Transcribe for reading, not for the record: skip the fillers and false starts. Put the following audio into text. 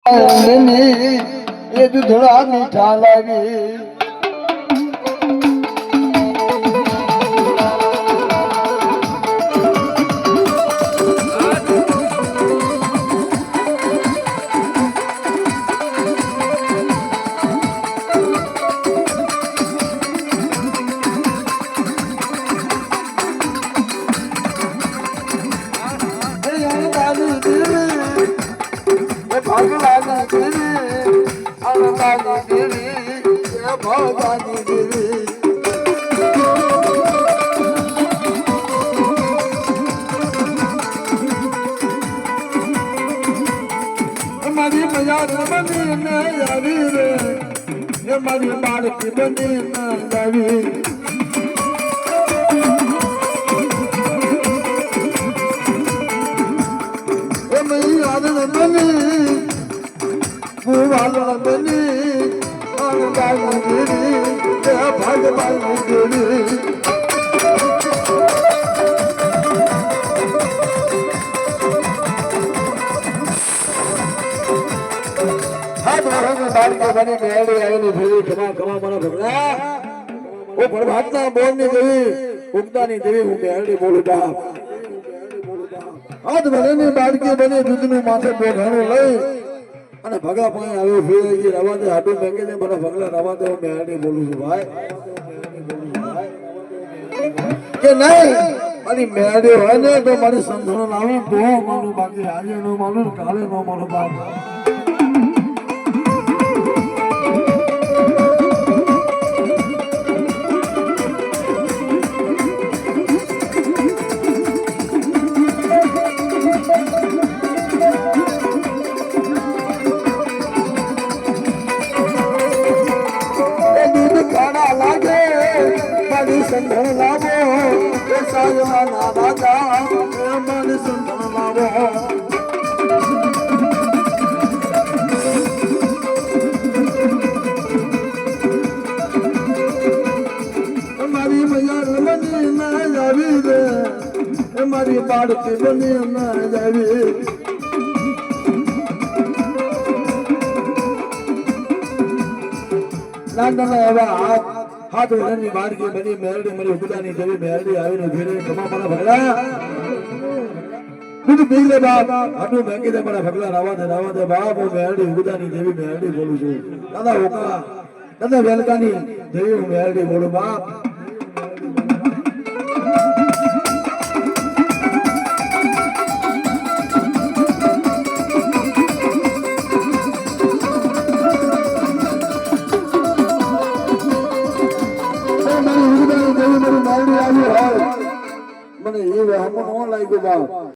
એ દૂધડા મીઠા લાગે ભગવાન દેવી અણદાની દેવી ભગવાન દેવી મારી મજા બની ને આવી રે એ મારી બાળકી બની ને આવી ભગવાન દેવી બાળકો બની મેળી આવીને ફેરી ખમા ખમા મને ભગલા ઓ પ્રભાતના બોલની દેવી ઉગતાની દેવી હું મેળી બોલું બાપ આજ ભલેની બાળકી બની દૂધનું માથે બોઢાણું લઈ અને ભગા પાણી આવ્યો ફેરી રવા દે હાટું મેંગે ને મને ભગલા રવા દે હું મેળી બોલું છું ભાઈ કે નહીં મારી મેળી હોય ને તો મારી સંધાન આવે તો માનું બાકી આજે નો માનું કાલે નો માનું બાપ સંધન લાવો એ સાજવાના રાજા મન સંધન લાવો મારી મૈયા બની ના જાવી રે એ મારી બાળકી બની ના જાવી લાંડના એવા હાથ વરની બાળકી બની મેરડી મરી ઉગદાની દેવી મેરડી આવીને ઘેરે કમા મારા ભગલા દૂધ પી લે બાપ આટલું મેંગી દે મારા ભગલા રાવા દે બાપ હું મેરડી ઉગદાની દેવી મેરડી બોલું છું દાદા ઓકા દાદા વેલકાની દેવી હું મેરડી બોલું બાપ મને એ હમણાં લાગ્યું બાપ